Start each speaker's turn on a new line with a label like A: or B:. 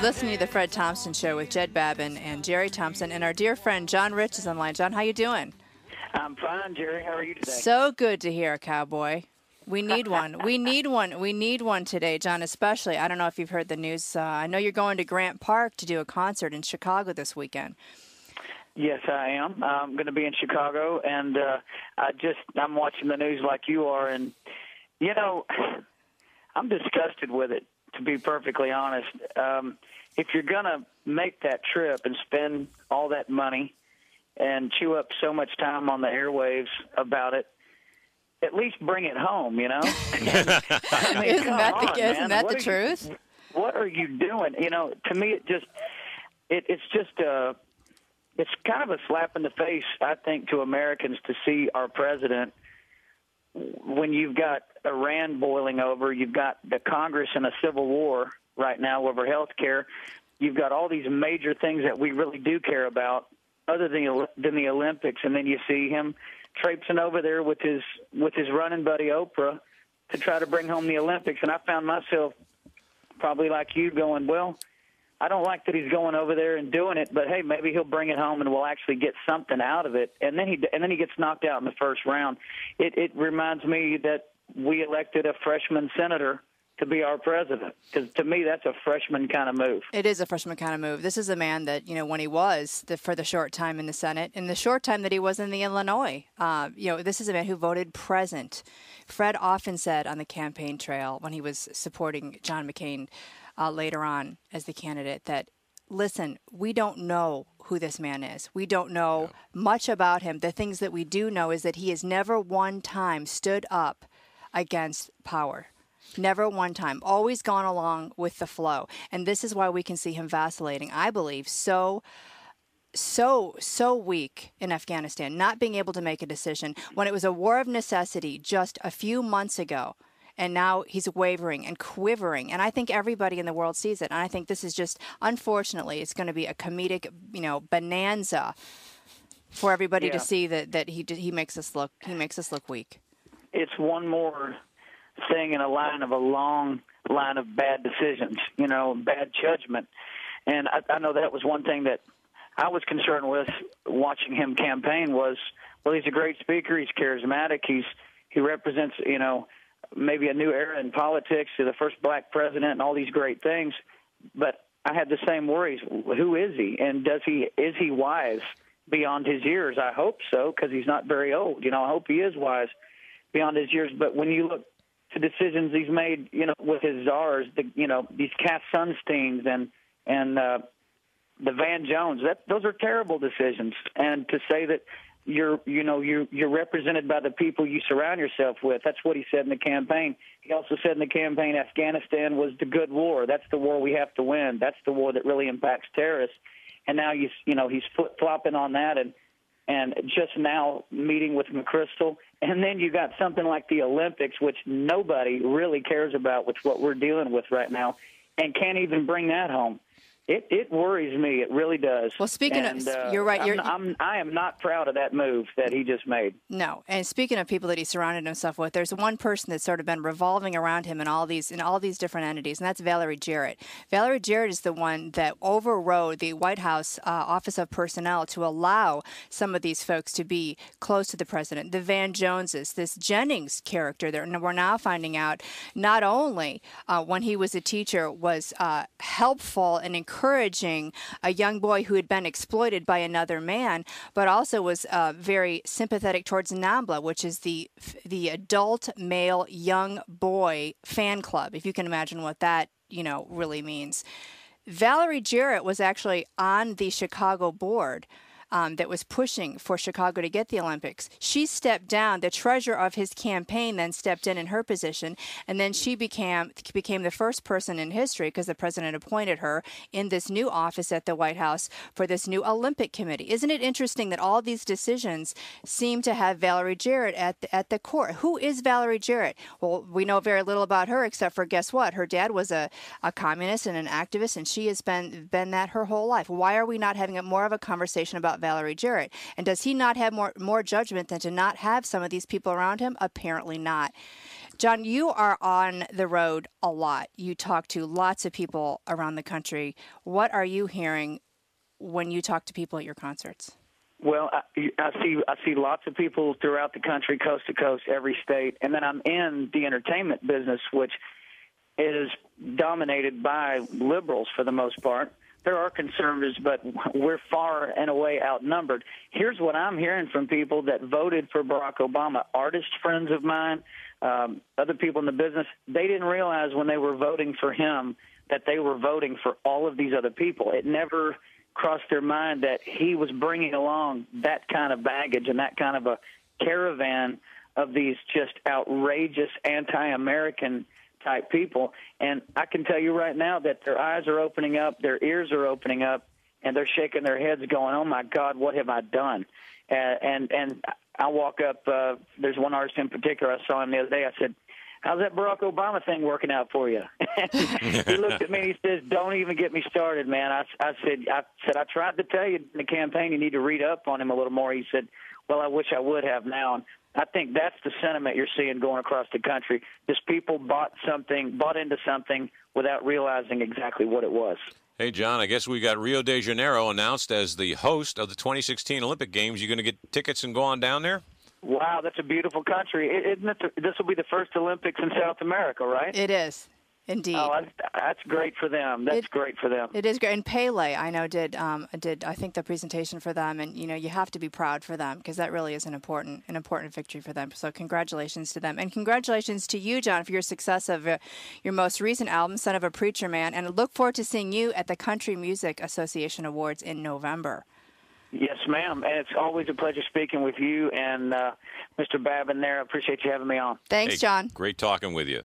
A: Listening to the Fred Thompson Show with Jed Babin and Jerry Thompson, and our dear friend John Rich is online. John, how you doing?
B: I'm fine, Jerry. How are you today?
A: So good to hear, cowboy. We need one. We need one. We need one today, John, especially. I don't know if you've heard the news. I know you're going to Grant Park to do a concert in Chicago this weekend.
B: Yes, I am. I'm going to be in Chicago, and I'm watching the news like you are, and, you know, I'm disgusted with it, to be perfectly honest. If you're going to make that trip and spend all that money and chew up so much time on the airwaves about it, at least bring it home, you know? I mean,
A: isn't that the truth?
B: What are you doing? You know, to me, it's kind of a slap in the face, I think, to Americans to see our president when you've got Iran boiling over, you've got the Congress in a civil war right now over health care, you've got all these major things that we really do care about other than the Olympics, and then you see him traipsing over there with his running buddy Oprah to try to bring home the Olympics. And I found myself probably like you going, well, I don't like that he's going over there and doing it, but hey, maybe he'll bring it home and we'll actually get something out of it. And then he gets knocked out in the first round. It reminds me that we elected a freshman senator to be our president, because to me that's a freshman kind of move.
A: It is a freshman kind of move. This is a man that, you know, when he was for the short time in the Senate, in the short time that he was in the Illinois, this is a man who voted present. Fred often said on the campaign trail when he was supporting John McCain later on as the candidate that, listen, we don't know who this man is. We don't know much about him. The things that we do know is that he has never one time stood up against power. Never one time. Always gone along with the flow. And this is why we can see him vacillating, I believe, so weak in Afghanistan, not being able to make a decision when it was a war of necessity just a few months ago. And now he's wavering and quivering. And I think everybody in the world sees it. And I think this is just, unfortunately, it's going to be a comedic, bonanza for everybody to see that he makes us look weak.
B: It's one more thing in a long line of bad decisions, bad judgment. And I know that was one thing that I was concerned with watching him campaign was, well, he's a great speaker. He's charismatic. He represents, maybe a new era in politics, to the first black president and all these great things. But I had the same worries. Who is he? And is he wise beyond his years? I hope so, because he's not very old. I hope he is wise beyond his years. But when you look to decisions he's made, with his czars, these Cass Sunsteins and the Van Jones, those are terrible decisions. And to say that you're represented by the people you surround yourself with. That's what he said in the campaign. He also said in the campaign, Afghanistan was the good war. That's the war we have to win. That's the war that really impacts terrorists. And now he's flip-flopping on that and just now meeting with McChrystal. And then you got something like the Olympics, which nobody really cares about, which what we're dealing with right now, and can't even bring that home. It worries me. It really does.
A: Well, speaking of, you're right.
B: I am not proud of that move that he just made.
A: No, and speaking of people that he surrounded himself with, there's one person that's sort of been revolving around him in all these different entities, and that's Valerie Jarrett. Valerie Jarrett is the one that overrode the White House Office of Personnel to allow some of these folks to be close to the president. The Van Joneses, this Jennings character that we're now finding out, not only when he was a teacher was helpful and encouraging a young boy who had been exploited by another man, but also was very sympathetic towards NAMBLA, which is the adult male young boy fan club, if you can imagine what that really means. Valerie Jarrett was actually on the Chicago board that was pushing for Chicago to get the Olympics. She stepped down. The treasurer of his campaign then stepped in her position, and then she became the first person in history, because the president appointed her in this new office at the White House for this new Olympic committee. Isn't it interesting that all these decisions seem to have Valerie Jarrett at the core? Who is Valerie Jarrett? Well, we know very little about her, except for, guess what? Her dad was a communist and an activist, and she has been that her whole life. Why are we not having more of a conversation about Valerie Jarrett. And does he not have more judgment than to not have some of these people around him? Apparently not. John, you are on the road a lot. You talk to lots of people around the country. What are you hearing when you talk to people at your concerts?
B: Well, I see lots of people throughout the country, coast to coast, every state, and then I'm in the entertainment business, which is dominated by liberals for the most part. There are conservatives, but we're far and away outnumbered. Here's what I'm hearing from people that voted for Barack Obama, artist friends of mine, other people in the business. They didn't realize when they were voting for him that they were voting for all of these other people. It never crossed their mind that he was bringing along that kind of baggage and that kind of a caravan of these just outrageous anti-American type people. And I can tell you right now that their eyes are opening up, their ears are opening up, and they're shaking their heads going, oh, my God, what have I done? And I walk up, there's one artist in particular I saw him the other day. I said, how's that Barack Obama thing working out for you? He looked at me and he says, don't even get me started, man. I said, I tried to tell you in the campaign you need to read up on him a little more. He said, well, I wish I would have now. And I think that's the sentiment you're seeing going across the country. Just people bought into something without realizing exactly what it was.
C: Hey, John, I guess we got Rio de Janeiro announced as the host of the 2016 Olympic Games. You going to get tickets and go on down there?
B: Wow, that's a beautiful country. Isn't it? This will be the first Olympics in South America, right?
A: It is, indeed.
B: Oh, that's great for them. That's great for them.
A: It is great. And Pele, I know, did I think the presentation for them, and you have to be proud for them because that really is an important victory for them. So congratulations to them, and congratulations to you, John, for your success of your most recent album, "Son of a Preacher Man," and I look forward to seeing you at the Country Music Association Awards in November.
B: Yes, ma'am. And it's always a pleasure speaking with you and Mr. Babin there. I appreciate you having me on.
A: Thanks, John.
C: Great talking with you.